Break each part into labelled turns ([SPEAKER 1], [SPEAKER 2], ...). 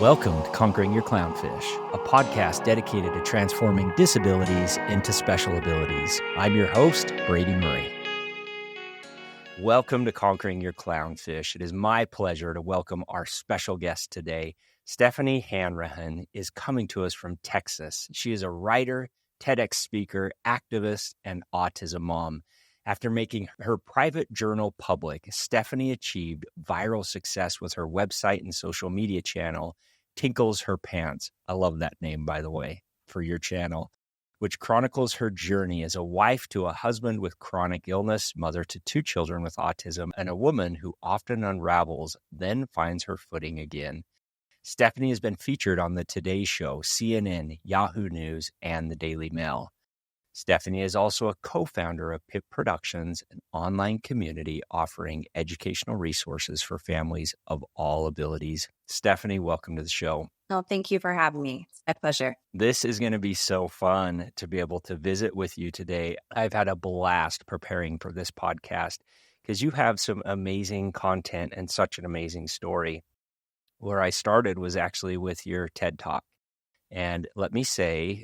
[SPEAKER 1] Welcome to Conquering Your Clownfish, a podcast dedicated to transforming disabilities into special abilities. I'm your host, Brady Murray. Welcome to Conquering Your Clownfish. It is my pleasure to welcome our special guest today. Stephanie Hanrahan is coming to us from Texas. She is a writer, TEDx speaker, activist, and autism mom. After making her private journal public, Stephanie achieved viral success with her website and social media channel, Tinkles Her Pants. I love that name, by the way, for your channel, which chronicles her journey as a wife to a husband with chronic illness, mother to 2 children with autism, and a woman who often unravels, then finds her footing again. Stephanie has been featured on the Today Show, CNN, Yahoo News, and the Daily Mail. Stephanie is also a co-founder of Pip Productions, an online community offering educational resources for families of all abilities. Stephanie, welcome to the show.
[SPEAKER 2] Oh, thank you for having me. It's my pleasure.
[SPEAKER 1] This is going to be so fun to be able to visit with you today. I've had a blast preparing for this podcast because you have some amazing content and such an amazing story. Where I started was actually with your TED Talk. And let me say,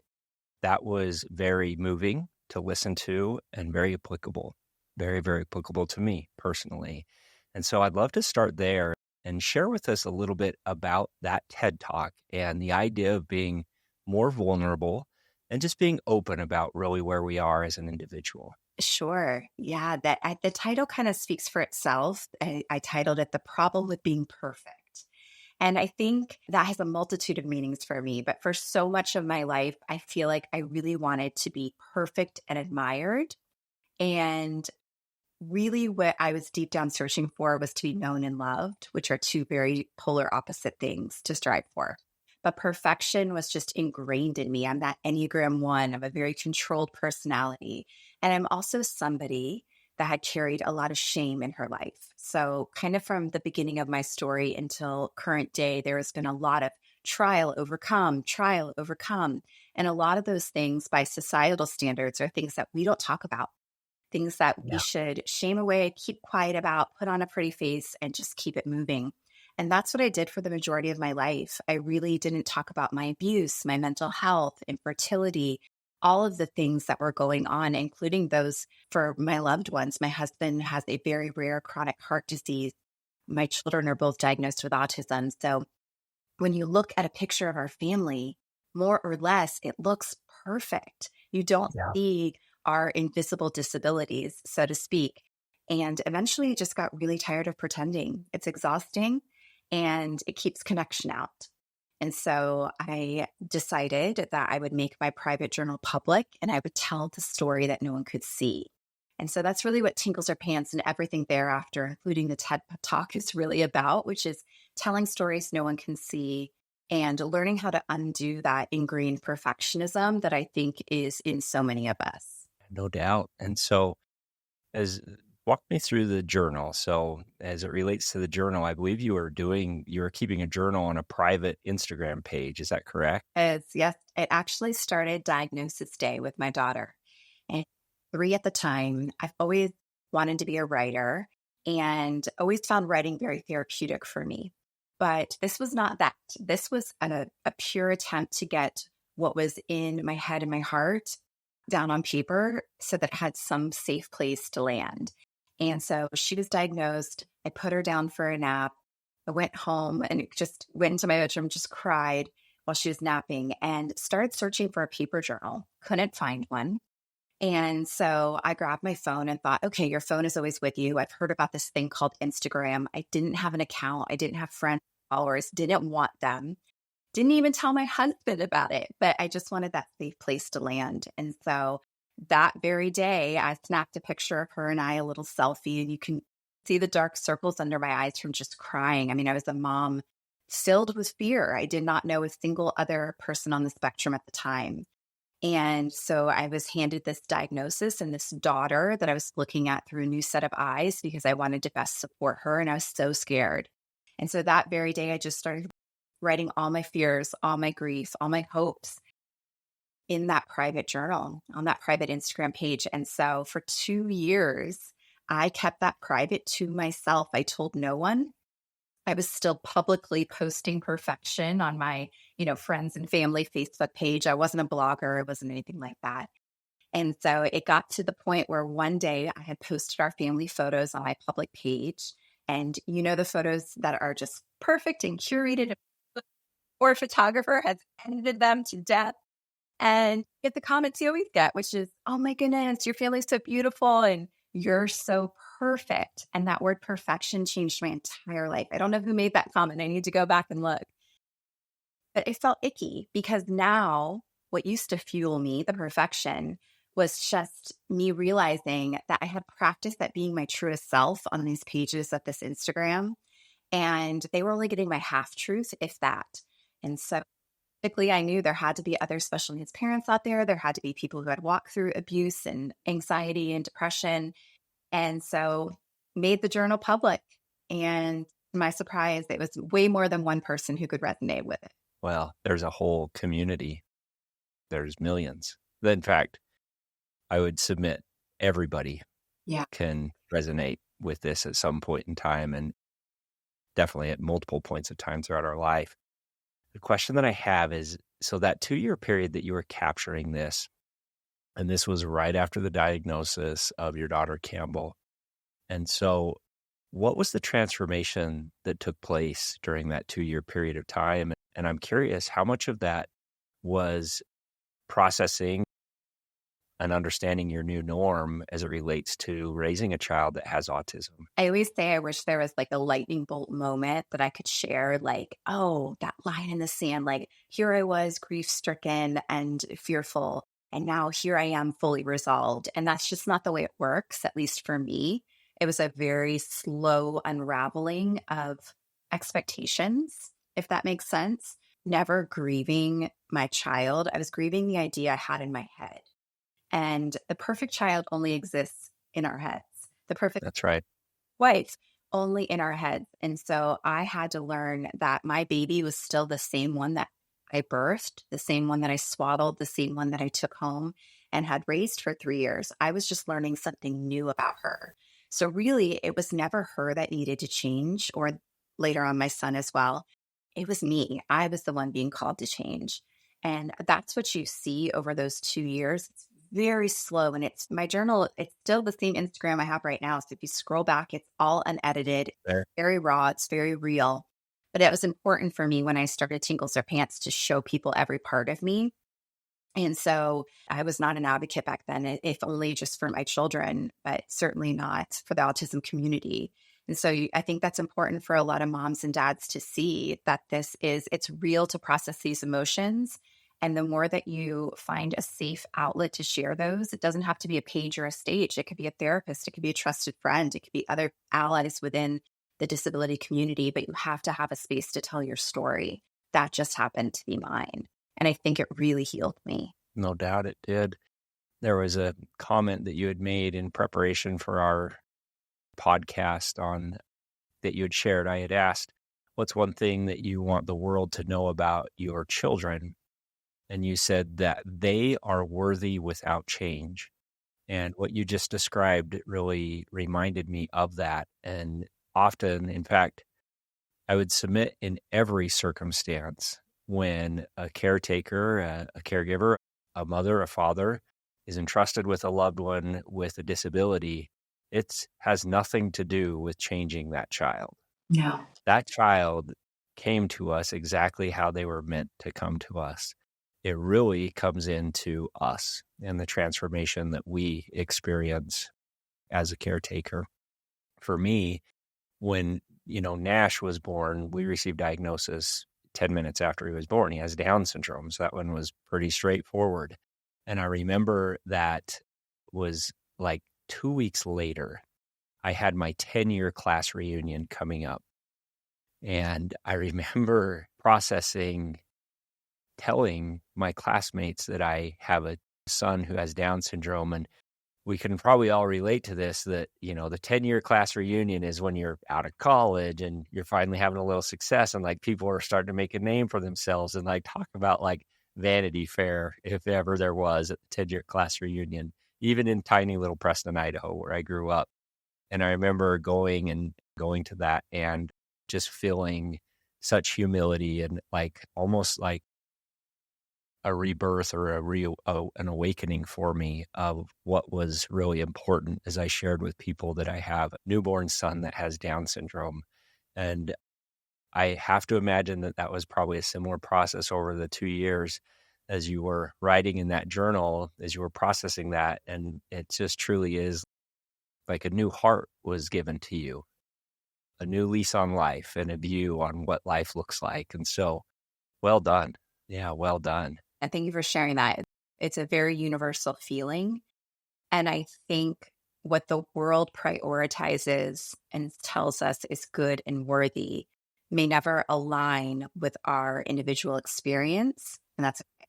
[SPEAKER 1] that was very moving to listen to and very applicable, very, very applicable to me personally. And so I'd love to start there and share with us a little bit about that TED Talk and the idea of being more vulnerable and just being open about really where we are as an individual.
[SPEAKER 2] Sure. Yeah, the title kind of speaks for itself. I titled it The Problem with Being Perfect. And I think that has a multitude of meanings for me. But for so much of my life, I feel like I really wanted to be perfect and admired. And really what I was deep down searching for was to be known and loved, which are 2 very polar opposite things to strive for. But perfection was just ingrained in me. I'm that Enneagram 1. I'm a very controlled personality. And I'm also somebody that had carried a lot of shame in her life. So kind of from the beginning of my story until current day, there has been a lot of trial, overcome. And a lot of those things by societal standards are things that we don't talk about, things that we should shame away, keep quiet about, put on a pretty face, and just keep it moving. And that's what I did for the majority of my life. I really didn't talk about my abuse, my mental health, infertility, all of the things that were going on, including those for my loved ones. My husband has a very rare chronic heart disease. My children are both diagnosed with autism. So when you look at a picture of our family, more or less, it looks perfect. You don't see our invisible disabilities, so to speak. And eventually I just got really tired of pretending. It's exhausting and it keeps connection out. And so I decided that I would make my private journal public and I would tell the story that no one could see. And so that's really what Tinkles Her Pants and everything thereafter, including the TED Talk, is really about, which is telling stories no one can see and learning how to undo that ingrained perfectionism that I think is in so many of us.
[SPEAKER 1] No doubt. And so walk me through the journal. So as it relates to the journal, I believe you were keeping a journal on a private Instagram page. Is that correct?
[SPEAKER 2] Yes. It actually started Diagnosis Day with my daughter. And 3 at the time. I've always wanted to be a writer and always found writing very therapeutic for me. But this was not that. This was a pure attempt to get what was in my head and my heart down on paper so that it had some safe place to land. And so she was diagnosed. I put her down for a nap. I went home and just went into my bedroom, just cried while she was napping and started searching for a paper journal. Couldn't find one. And so I grabbed my phone and thought, okay, your phone is always with you. I've heard about this thing called Instagram. I didn't have an account. I didn't have friends, followers, didn't want them. Didn't even tell my husband about it, but I just wanted that safe place to land. And so that very day, I snapped a picture of her and I, a little selfie, and you can see the dark circles under my eyes from just crying. I mean, I was a mom filled with fear. I did not know a single other person on the spectrum at the time. And so I was handed this diagnosis and this daughter that I was looking at through a new set of eyes because I wanted to best support her. And I was so scared. And so that very day, I just started writing all my fears, all my grief, all my hopes in that private journal, on that private Instagram page. And so for 2 years, I kept that private to myself. I told no one. I was still publicly posting perfection on my, friends and family Facebook page. I wasn't a blogger. It wasn't anything like that. And so it got to the point where one day I had posted our family photos on my public page. And the photos that are just perfect and curated, or a photographer has edited them to death. And get the comments you always get, which is, oh my goodness, your family's so beautiful and you're so perfect. And that word perfection changed my entire life. I don't know who made that comment. I need to go back and look. But it felt icky because now what used to fuel me, the perfection, was just me realizing that I had practiced at being my truest self on these pages of this Instagram. And they were only getting my half truth, if that. And so quickly, I knew there had to be other special needs parents out there. There had to be people who had walked through abuse and anxiety and depression. And so made the journal public. And to my surprise, it was way more than one person who could resonate with it.
[SPEAKER 1] Well, there's a whole community. There's millions. In fact, I would submit everybody can resonate with this at some point in time, and definitely at multiple points of time throughout our life. The question that I have is, so that 2-year period that you were capturing this, and this was right after the diagnosis of your daughter, Campbell. And so what was the transformation that took place during that 2-year period of time? And I'm curious, how much of that was processing and understanding your new norm as it relates to raising a child that has autism?
[SPEAKER 2] I always say I wish there was like a lightning bolt moment that I could share, like, oh, that line in the sand, like here I was grief-stricken and fearful, and now here I am fully resolved. And that's just not the way it works, at least for me. It was a very slow unraveling of expectations, if that makes sense. Never grieving my child. I was grieving the idea I had in my head. And the perfect child only exists in our heads. The perfect
[SPEAKER 1] That's right.
[SPEAKER 2] wife only in our heads. And so I had to learn that my baby was still the same one that I birthed, the same one that I swaddled, the same one that I took home and had raised for 3 years. I was just learning something new about her. So really, it was never her that needed to change, or later on my son as well. It was me. I was the one being called to change. And that's what you see over those 2 years. It's very slow. And it's my journal. It's still the same Instagram I have right now. So if you scroll back, it's all unedited, very raw. It's very real. But it was important for me when I started Tinkles Their Pants to show people every part of me. And so I was not an advocate back then, if only just for my children, but certainly not for the autism community. And so I think that's important for a lot of moms and dads to see that it's real to process these emotions. And the more that you find a safe outlet to share those, it doesn't have to be a page or a stage. It could be a therapist. It could be a trusted friend. It could be other allies within the disability community, but you have to have a space to tell your story. That just happened to be mine. And I think it really healed me.
[SPEAKER 1] No doubt it did. There was a comment that you had made in preparation for our podcast that you had shared. I had asked, what's one thing that you want the world to know about your children? And you said that they are worthy without change. And what you just described, it really reminded me of that. And often, in fact, I would submit in every circumstance when a caretaker, a caregiver, a mother, a father is entrusted with a loved one with a disability, it has nothing to do with changing that child.
[SPEAKER 2] No.
[SPEAKER 1] That child came to us exactly how they were meant to come to us. It really comes into us and the transformation that we experience as a caretaker. For me, when Nash was born, we received diagnosis 10 minutes after he was born. He has Down syndrome, so that one was pretty straightforward. And I remember that was like 2 weeks later, I had my 10-year class reunion coming up. And I remember telling my classmates that I have a son who has Down syndrome, and we can probably all relate to this, that, the 10-year class reunion is when you're out of college and you're finally having a little success, and like people are starting to make a name for themselves and like talk about like Vanity Fair, if ever there was, at the 10-year class reunion, even in tiny little Preston, Idaho, where I grew up. And I remember going to that, and just feeling such humility and like almost like a rebirth or an awakening for me of what was really important as I shared with people that I have a newborn son that has Down syndrome. And I have to imagine that that was probably a similar process over the 2 years as you were writing in that journal, as you were processing that. And it just truly is like a new heart was given to you, a new lease on life and a view on what life looks like. And so, well done. Yeah, well done.
[SPEAKER 2] And thank you for sharing that. It's a very universal feeling. And I think what the world prioritizes and tells us is good and worthy may never align with our individual experience. And that's okay.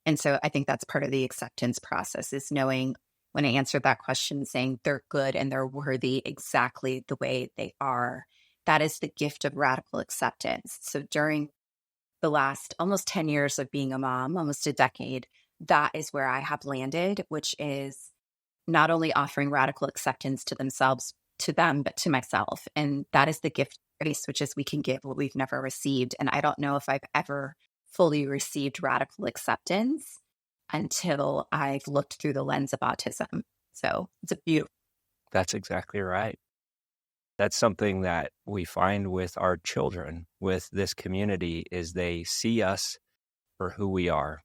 [SPEAKER 2] And so I think that's part of the acceptance process, is knowing when I answered that question, saying they're good and they're worthy exactly the way they are. That is the gift of radical acceptance. So during the last almost 10 years of being a mom, almost a decade, that is where I have landed, which is not only offering radical acceptance to themselves, to them, but to myself. And that is the gift of grace, which is we can give what we've never received. And I don't know if I've ever fully received radical acceptance until I've looked through the lens of autism. So it's a beautiful.
[SPEAKER 1] That's exactly right. That's something that we find with our children, with this community, is they see us for who we are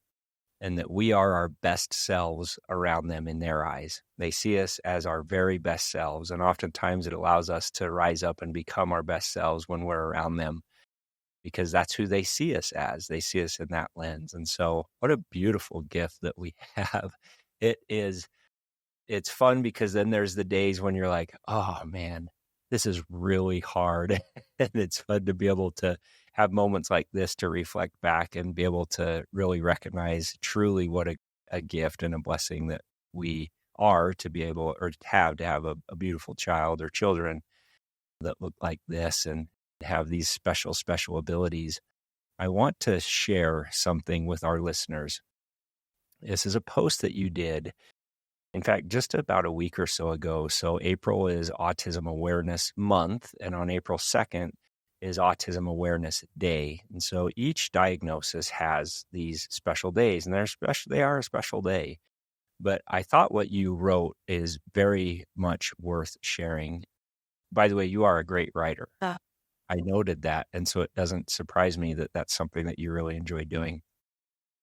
[SPEAKER 1] and that we are our best selves around them in their eyes. They see us as our very best selves. And oftentimes it allows us to rise up and become our best selves when we're around them, because that's who they see us as. They see us in that lens. And so what a beautiful gift that we have. It's fun because then there's the days when you're like, oh man, this is really hard. And it's fun to be able to have moments like this to reflect back and be able to really recognize truly what a gift and a blessing that we are to be able, or to have a beautiful child or children that look like this and have these special, special abilities. I want to share something with our listeners. This is a post that you did, in fact, just about a week or so ago. So April is Autism Awareness Month, and on April 2nd is Autism Awareness Day. And so each diagnosis has these special days, and they are a special day. But I thought what you wrote is very much worth sharing. By the way, you are a great writer. I noted that, and so it doesn't surprise me that that's something that you really enjoy doing.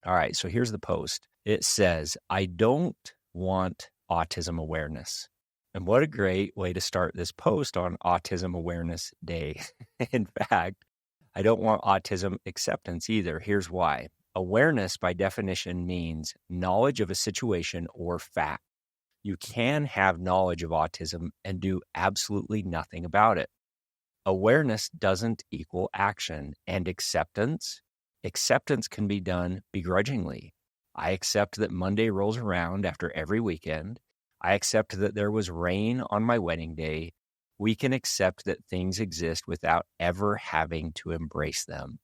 [SPEAKER 1] All right, so here's the post. It says, I don't want autism awareness. And what a great way to start this post on Autism Awareness Day. In fact, I don't want autism acceptance either. Here's why. Awareness, by definition, means knowledge of a situation or fact. You can have knowledge of autism and do absolutely nothing about it. Awareness doesn't equal action, and acceptance can be done begrudgingly. I accept that Monday rolls around after every weekend. I accept that there was rain on my wedding day. We can accept that things exist without ever having to embrace them,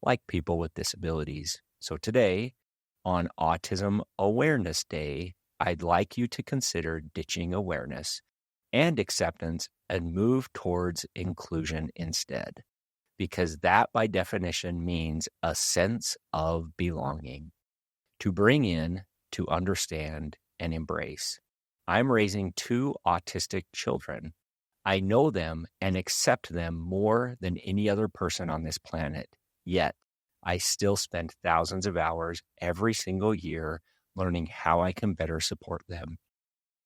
[SPEAKER 1] like people with disabilities. So today, on Autism Awareness Day, I'd like you to consider ditching awareness and acceptance and move towards inclusion instead, because that by definition means a sense of belonging, to bring in, to understand, and embrace. I'm raising 2 autistic children. I know them and accept them more than any other person on this planet. Yet, I still spend thousands of hours every single year learning how I can better support them.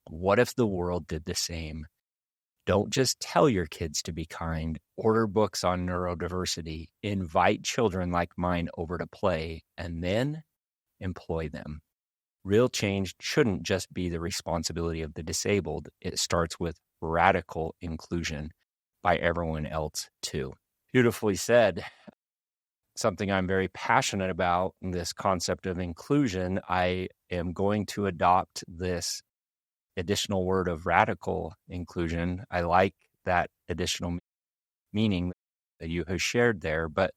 [SPEAKER 1] What if the world did the same? Don't just tell your kids to be kind, order books on neurodiversity, invite children like mine over to play, and then employ them. Real change shouldn't just be the responsibility of the disabled. It starts with radical inclusion by everyone else too. Beautifully said. Something I'm very passionate about, this concept of inclusion. I am going to adopt this additional word of radical inclusion. I like that additional meaning that you have shared there, but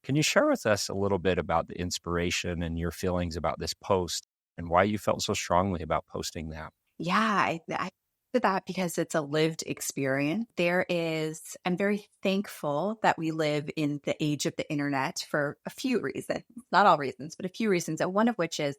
[SPEAKER 1] can you share with us a little bit about the inspiration and your feelings about this post and why you felt so strongly about posting that?
[SPEAKER 2] Yeah, to that because it's a lived experience. I'm very thankful that we live in the age of the internet for a few reasons, not all reasons, but a few reasons. And one of which is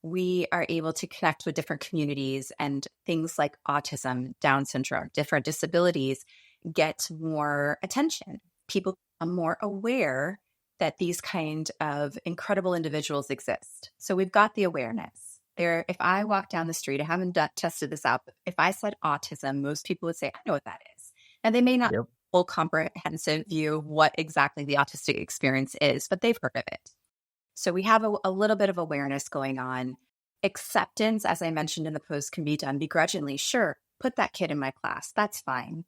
[SPEAKER 2] we are able to connect with different communities, and things like autism, Down syndrome, different disabilities get more attention. People are more aware that these kind of incredible individuals exist. So we've got the awareness. If I walk down the street, I haven't tested this out, but if I said autism, most people would say, I know what that is. And they may not have a full comprehensive view of what exactly the autistic experience is, but they've heard of it. So we have a little bit of awareness going on. Acceptance, as I mentioned in the post, can be done begrudgingly. Sure, put that kid in my class. That's fine.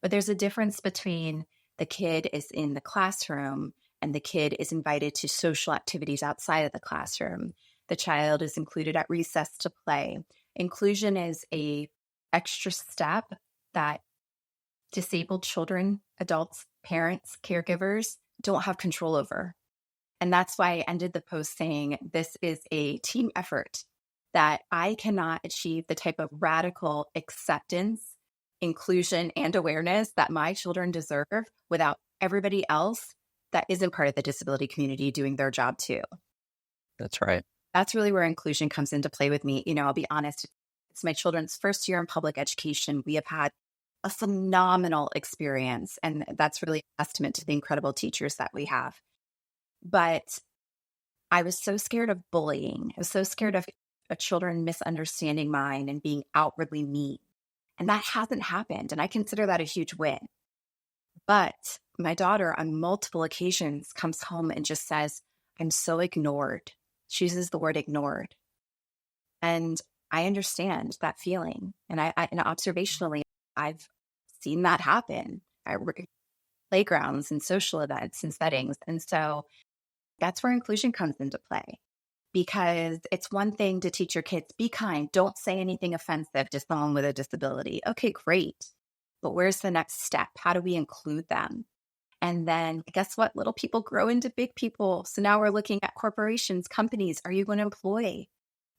[SPEAKER 2] But there's a difference between the kid is in the classroom and the kid is invited to social activities outside of the classroom. The child is included at recess to play. Inclusion is a extra step that disabled children, adults, parents, caregivers don't have control over. And that's why I ended the post saying this is a team effort, that I cannot achieve the type of radical acceptance, inclusion, and awareness that my children deserve without everybody else that isn't part of the disability community doing their job too.
[SPEAKER 1] That's right.
[SPEAKER 2] That's really where inclusion comes into play with me. I'll be honest, it's my children's first year in public education. We have had a phenomenal experience, and that's really a testament to the incredible teachers that we have. But I was so scared of bullying. I was so scared of children misunderstanding mine and being outwardly mean. And that hasn't happened. And I consider that a huge win. But my daughter on multiple occasions comes home and just says, I'm so ignored. She uses the word ignored. And I understand that feeling. And and observationally, I've seen that happen at playgrounds and social events and settings. And so that's where inclusion comes into play, because it's one thing to teach your kids, be kind, don't say anything offensive to someone with a disability. Okay, great. But where's the next step? How do we include them? And then guess what? Little people grow into big people. So now we're looking at corporations, companies. Are you going to employ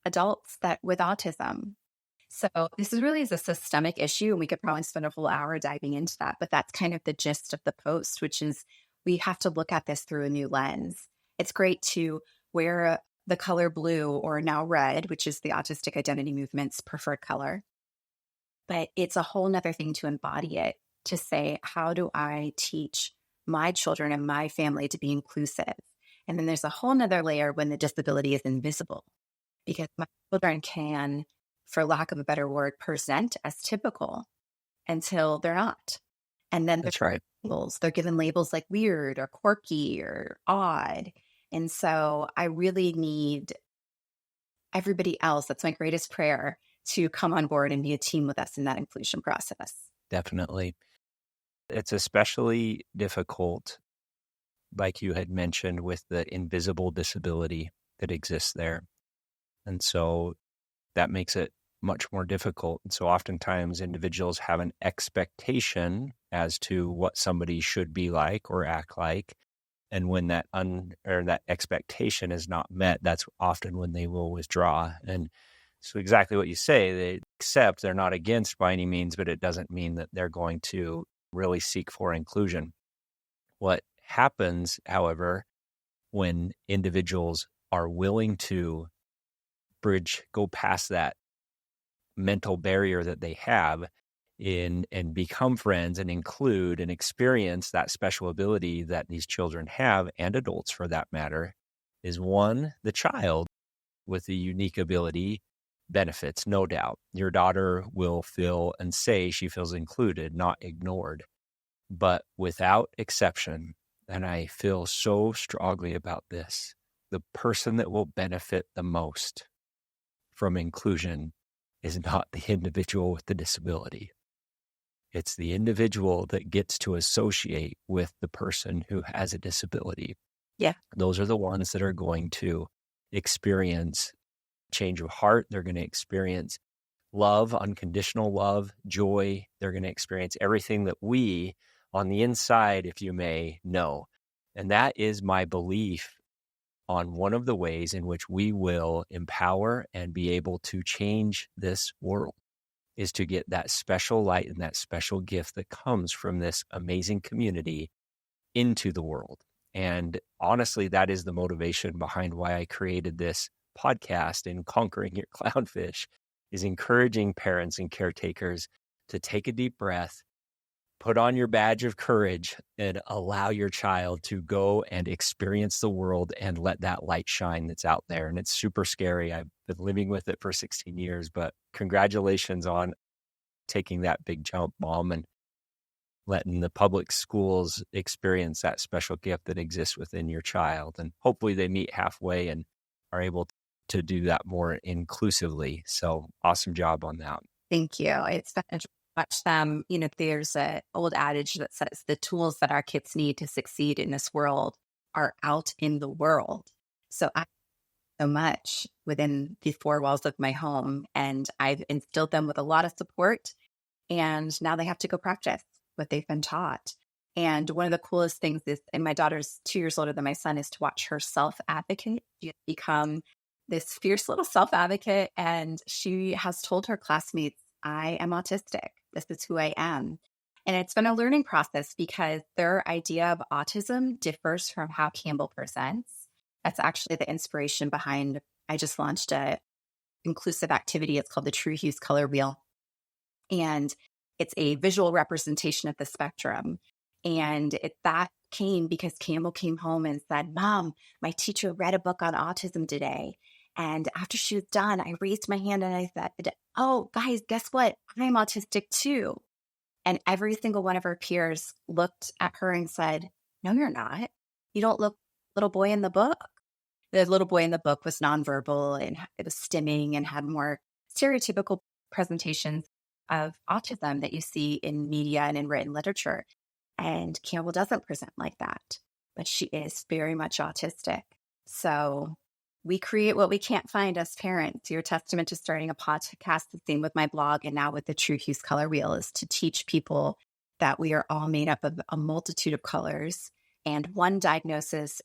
[SPEAKER 2] adults with autism? So this is really a systemic issue, and we could probably spend a full hour diving into that. But that's kind of the gist of the post, which is we have to look at this through a new lens. It's great to wear the color blue, or now red, which is the Autistic Identity Movement's preferred color. But it's a whole nother thing to embody it, to say, how do I teach my children and my family to be inclusive? And then there's a whole nother layer when the disability is invisible, because my children can, for lack of a better word, present as typical until they're not. And then
[SPEAKER 1] That's right.
[SPEAKER 2] Labels. They're given labels like weird or quirky or odd. And so I really need everybody else, that's my greatest prayer, to come on board and be a team with us in that inclusion process.
[SPEAKER 1] Definitely. It's especially difficult, like you had mentioned, with the invisible disability that exists there. And so that makes it much more difficult. And so oftentimes individuals have an expectation as to what somebody should be like or act like. And when that expectation is not met, that's often when they will withdraw. And so exactly what you say, they accept, they're not against by any means, but it doesn't mean that they're going to really seek for inclusion. What happens, however, when individuals are willing to go past that mental barrier that they have and become friends and include and experience that special ability that these children have, and adults for that matter, is one, the child with the unique ability benefits, no doubt. Your daughter will feel and say she feels included, not ignored. But without exception, and I feel so strongly about this, the person that will benefit the most from inclusion is not the individual with the disability. It's the individual that gets to associate with the person who has a disability.
[SPEAKER 2] Yeah.
[SPEAKER 1] Those are the ones that are going to experience change of heart. They're going to experience love, unconditional love, joy. They're going to experience everything that we on the inside, if you may, know. And that is my belief on one of the ways in which we will empower and be able to change this world. is to get that special light and that special gift that comes from this amazing community into the world. And honestly, that is the motivation behind why I created this podcast in Conquering Your Clownfish, is encouraging parents and caretakers to take a deep breath, put on your badge of courage, and allow your child to go and experience the world and let that light shine that's out there. And it's super scary. I've been living with it for 16 years, but congratulations on taking that big jump, Mom, and letting the public schools experience that special gift that exists within your child. And hopefully they meet halfway and are able to do that more inclusively. So awesome job on that.
[SPEAKER 2] Thank you. It's been interesting to watch them. There's an old adage that says the tools that our kids need to succeed in this world are out in the world. So I so much within the four walls of my home, and I've instilled them with a lot of support, and now they have to go practice what they've been taught. And one of the coolest things is, and my daughter's 2 years older than my son, is to watch her self-advocate. She has become this fierce little self-advocate, and she has told her classmates, I am autistic. This is who I am. And it's been a learning process because their idea of autism differs from how Campbell presents. That's actually the inspiration behind, I just launched a inclusive activity. It's called the True Hues Color Wheel. And it's a visual representation of the spectrum. And that came because Campbell came home and said, Mom, my teacher read a book on autism today. And after she was done, I raised my hand and I said, oh, guys, guess what? I'm autistic too. And every single one of her peers looked at her and said, no, you're not. You don't look like the little boy in the book. The little boy in the book was nonverbal and it was stimming and had more stereotypical presentations of autism that you see in media and in written literature. And Campbell doesn't present like that, but she is very much autistic. So we create what we can't find as parents. Your testament to starting a podcast, the same with my blog, and now with the True Hues Color Wheel, is to teach people that we are all made up of a multitude of colors and one diagnosis.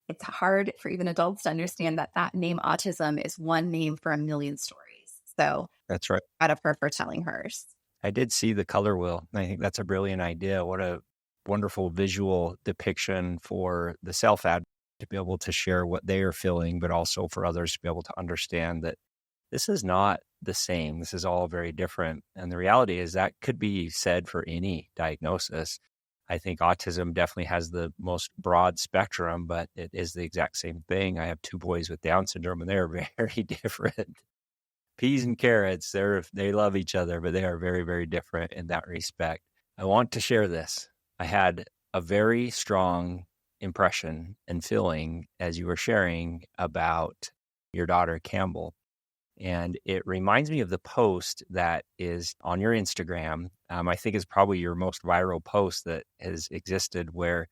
[SPEAKER 2] It's hard for even adults to understand that that name autism is one name for a million stories. So
[SPEAKER 1] that's right.
[SPEAKER 2] Proud of her for telling hers.
[SPEAKER 1] I did see the color wheel, and I think that's a brilliant idea. What a wonderful visual depiction for the self-ad to be able to share what they are feeling, but also for others to be able to understand that this is not the same. This is all very different. And the reality is that could be said for any diagnosis. I think autism definitely has the most broad spectrum, but it is the exact same thing. I have 2 boys with Down syndrome, and they're very different. Peas and carrots, they love each other, but they are very, very different in that respect. I want to share this. I had a very strong impression and feeling as you were sharing about your daughter, Campbell. And it reminds me of the post that is on your Instagram. I think is probably your most viral post that has existed, where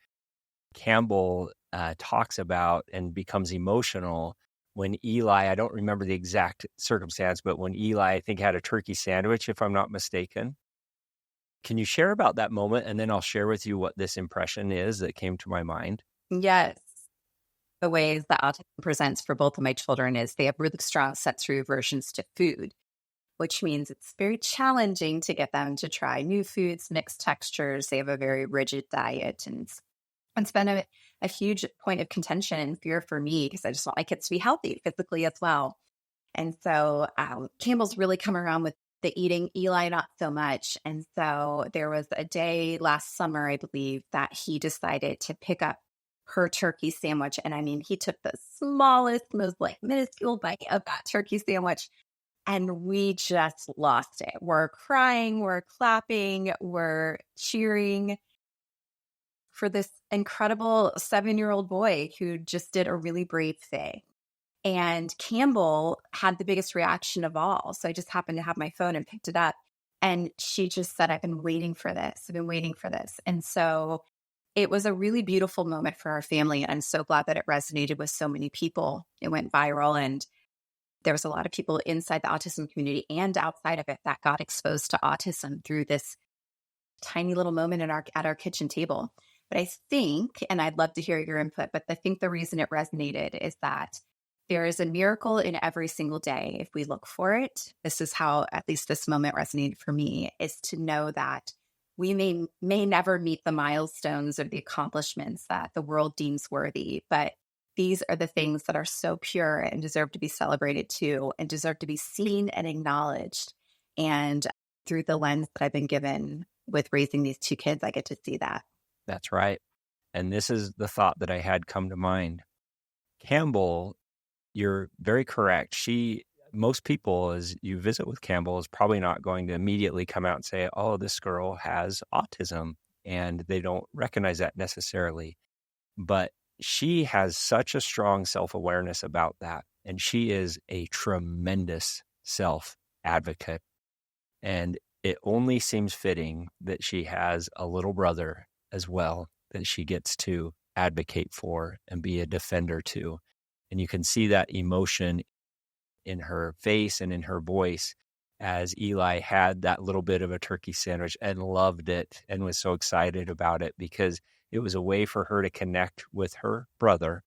[SPEAKER 1] Campbell talks about and becomes emotional when Eli, I don't remember the exact circumstance, but when Eli, I think, had a turkey sandwich, if I'm not mistaken. Can you share about that moment? And then I'll share with you what this impression is that came to my mind.
[SPEAKER 2] Yes. The ways that autism presents for both of my children is they have really strong sensory aversions to food, which means it's very challenging to get them to try new foods, mixed textures. They have a very rigid diet. And it's been a huge point of contention and fear for me because I just want my kids to be healthy physically as well. And so Campbell's really come around with the eating, Eli not so much. And so there was a day last summer, I believe, that he decided to pick up her turkey sandwich. And I mean, he took the smallest, most minuscule bite of that turkey sandwich. And we just lost it. We're crying, we're clapping, we're cheering for this incredible 7-year-old boy who just did a really brave thing. And Campbell had the biggest reaction of all. So I just happened to have my phone and picked it up. And she just said, I've been waiting for this. I've been waiting for this. And so it was a really beautiful moment for our family. And I'm so glad that it resonated with so many people. It went viral, and there was a lot of people inside the autism community and outside of it that got exposed to autism through this tiny little moment at our kitchen table. But I think, and I'd love to hear your input, but I think the reason it resonated is that There is a miracle in every single day if we look for it. This is how, at least this moment resonated for me, is to know that we may never meet the milestones or the accomplishments that the world deems worthy, but these are the things that are so pure and deserve to be celebrated too, and deserve to be seen and acknowledged. And through the lens that I've been given with raising these two kids, I get to see that.
[SPEAKER 1] That's right. And this is the thought that I had come to mind. Campbell, you're very correct. Most people, as you visit with Campbell, is probably not going to immediately come out and say, oh, this girl has autism. And they don't recognize that necessarily. But she has such a strong self-awareness about that. And she is a tremendous self-advocate. And it only seems fitting that she has a little brother as well that she gets to advocate for and be a defender to. And you can see that emotion in her face and in her voice as Eli had that little bit of a turkey sandwich and loved it and was so excited about it, because it was a way for her to connect with her brother,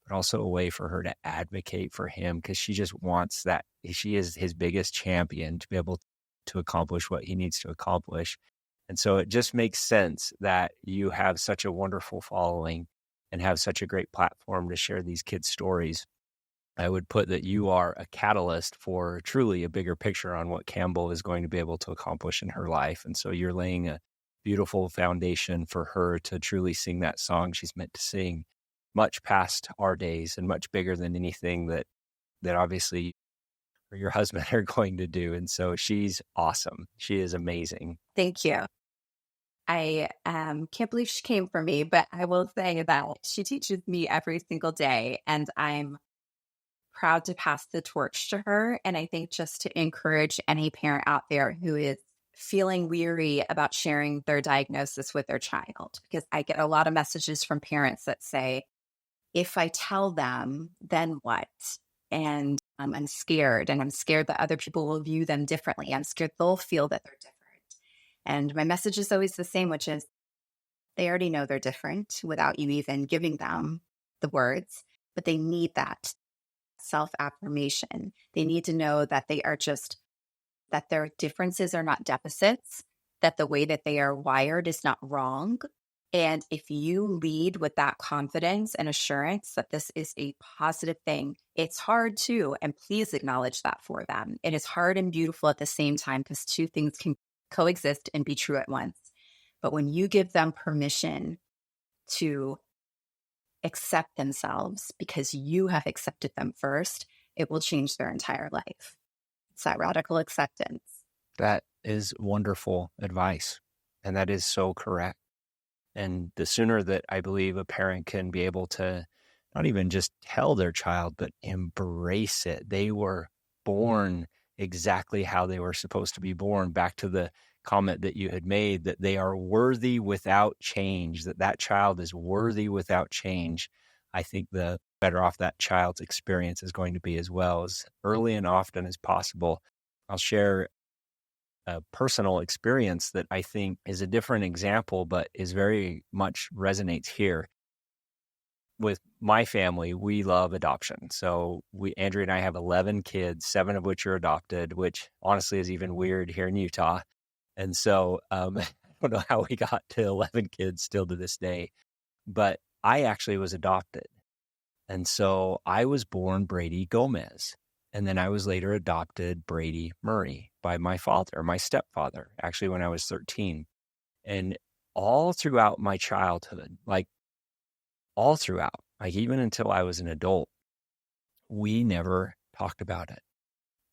[SPEAKER 1] but also a way for her to advocate for him, because she just wants that. She is his biggest champion to be able to accomplish what he needs to accomplish. And so it just makes sense that you have such a wonderful following and have such a great platform to share these kids' stories. I would put that you are a catalyst for truly a bigger picture on what Campbell is going to be able to accomplish in her life. And so you're laying a beautiful foundation for her to truly sing that song she's meant to sing, much past our days and much bigger than anything that obviously your husband are going to do. And so she's awesome. She is amazing.
[SPEAKER 2] Thank you. I can't believe she came for me, but I will say that she teaches me every single day, and I'm proud to pass the torch to her. And I think just to encourage any parent out there who is feeling weary about sharing their diagnosis with their child, because I get a lot of messages from parents that say, if I tell them, then what? And I'm scared, and I'm scared that other people will view them differently. I'm scared they'll feel that they're different. And my message is always the same, which is they already know they're different without you even giving them the words, but they need that self-affirmation. They need to know that they are that their differences are not deficits, that the way that they are wired is not wrong. And if you lead with that confidence and assurance that this is a positive thing, it's hard too. And please acknowledge that for them. It is hard and beautiful at the same time, because two things can coexist and be true at once. But when you give them permission to accept themselves because you have accepted them first, it will change their entire life. It's that radical acceptance.
[SPEAKER 1] That is wonderful advice. And that is so correct. And the sooner that I believe a parent can be able to not even just tell their child, but embrace it. They were born exactly how they were supposed to be born. Back to the comment that you had made, that they are worthy without change, that child is worthy without change. I think the better off that child's experience is going to be, as well, as early and often as possible. I'll share a personal experience that I think is a different example, but is very much resonates here. With my family, we love adoption. So Andrea and I have 11 kids, 7 of which are adopted, which honestly is even weird here in Utah. And so I don't know how we got to 11 kids still to this day, but I actually was adopted. And so I was born Brady Gomez. And then I was later adopted Brady Murray by my father, my stepfather, actually when I was 13. And all throughout my childhood, all throughout, even until I was an adult, we never talked about it.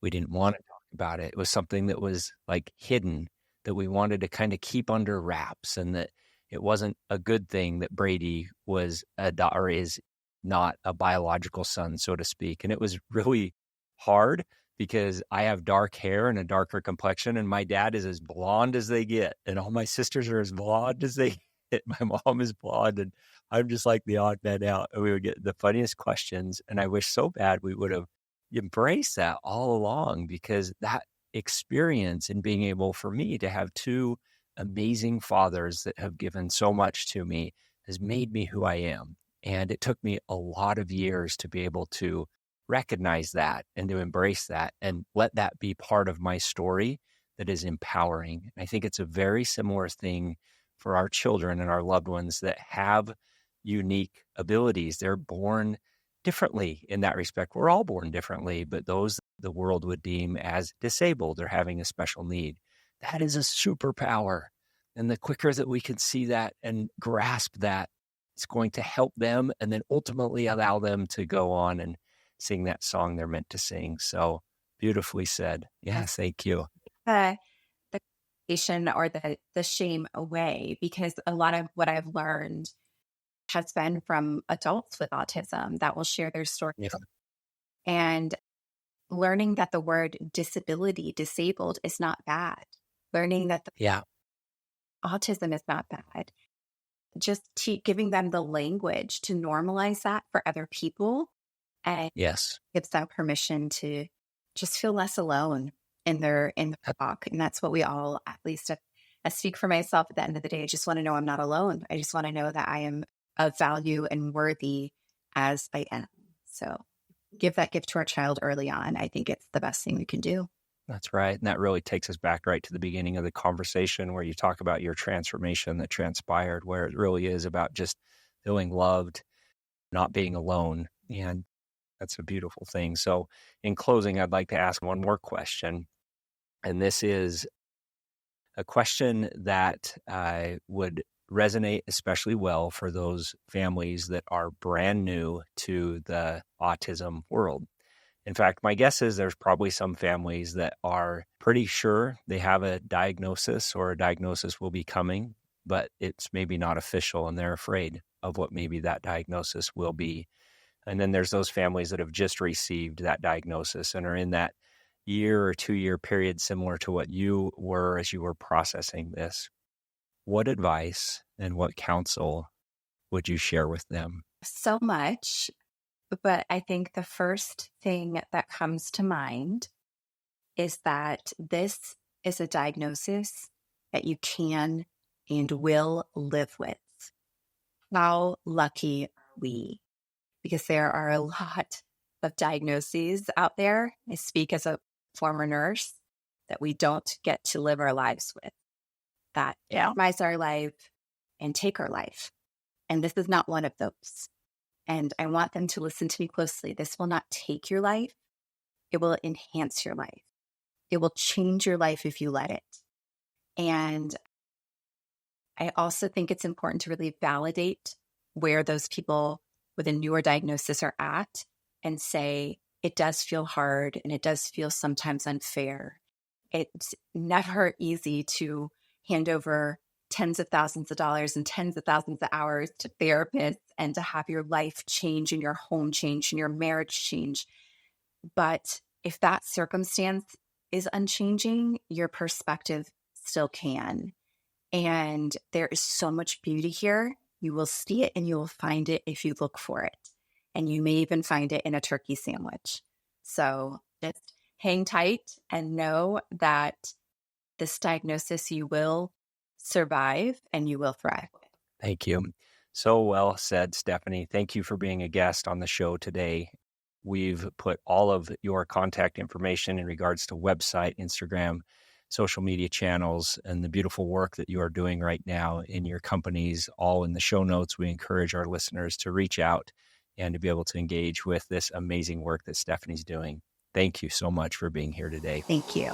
[SPEAKER 1] We didn't want to talk about it. It was something that was hidden, that we wanted to kind of keep under wraps, and that it wasn't a good thing that Brady was or is not a biological son, so to speak. And it was really hard because I have dark hair and a darker complexion, and my dad is as blonde as they get, and all my sisters are as blonde as they get. My mom is blonde, and I'm just like the odd man out. And we would get the funniest questions, and I wish so bad we would have embraced that all along, because that experience in being able for me to have 2 amazing fathers that have given so much to me, has made me who I am. And it took me a lot of years to be able to recognize that and to embrace that and let that be part of my story that is empowering. I think it's a very similar thing for our children and our loved ones that have unique abilities. They're born differently in that respect. We're all born differently, but those the world would deem as disabled or having a special need, that is a superpower. And the quicker that we can see that and grasp that, it's going to help them and then ultimately allow them to go on and sing that song they're meant to sing. So beautifully said. Yeah, thank you.
[SPEAKER 2] The conversation or the shame away, because a lot of what I've learned has been from adults with autism that will share their story.
[SPEAKER 1] Yeah.
[SPEAKER 2] And learning that the word disability, disabled, is not bad. Learning that
[SPEAKER 1] Yeah.
[SPEAKER 2] autism is not bad. Just giving them the language to normalize that for other people, and
[SPEAKER 1] Yes.
[SPEAKER 2] gives them permission to just feel less alone in their walk. And that's what we all, at least I speak for myself at the end of the day. I just want to know I'm not alone. I just want to know that I am of value and worthy as I am. So give that gift to our child early on. I think it's the best thing we can do.
[SPEAKER 1] That's right. And that really takes us back right to the beginning of the conversation where you talk about your transformation that transpired, where it really is about just feeling loved, not being alone. And that's a beautiful thing. So in closing, I'd like to ask one more question. And this is a question that would resonate especially well for those families that are brand new to the autism world. In fact, my guess is there's probably some families that are pretty sure they have a diagnosis or a diagnosis will be coming, but it's maybe not official and they're afraid of what maybe that diagnosis will be. And then there's those families that have just received that diagnosis and are in that year or 2-year period similar to what you were as you were processing this. What advice and what counsel would you share with them?
[SPEAKER 2] So much. But I think the first thing that comes to mind is that this is a diagnosis that you can and will live with. How lucky are we? Because there are a lot of diagnoses out there. I speak as a former nurse that we don't get to live our lives with, that optimize our life and take our life. And this is not one of those. And I want them to listen to me closely. This will not take your life. It will enhance your life. It will change your life if you let it. And I also think it's important to really validate where those people with a newer diagnosis are at and say, it does feel hard and it does feel sometimes unfair. It's never easy to hand over tens of thousands of dollars and tens of thousands of hours to therapists and to have your life change and your home change and your marriage change. But if that circumstance is unchanging, your perspective still can. And there is so much beauty here. You will see it and you will find it if you look for it. And you may even find it in a turkey sandwich. So just hang tight and know that this diagnosis you will survive and you will thrive.
[SPEAKER 1] Thank you. So well said, Stephanie. Thank you for being a guest on the show today. We've put all of your contact information in regards to website, Instagram, social media channels, and the beautiful work that you are doing right now in your companies, all in the show notes. We encourage our listeners to reach out and to be able to engage with this amazing work that Stephanie's doing. Thank you so much for being here today.
[SPEAKER 2] Thank you.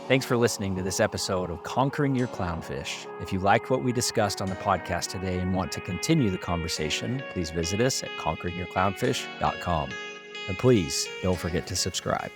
[SPEAKER 1] Thanks for listening to this episode of Conquering Your Clownfish. If you liked what we discussed on the podcast today and want to continue the conversation, please visit us at conqueringyourclownfish.com. And please don't forget to subscribe.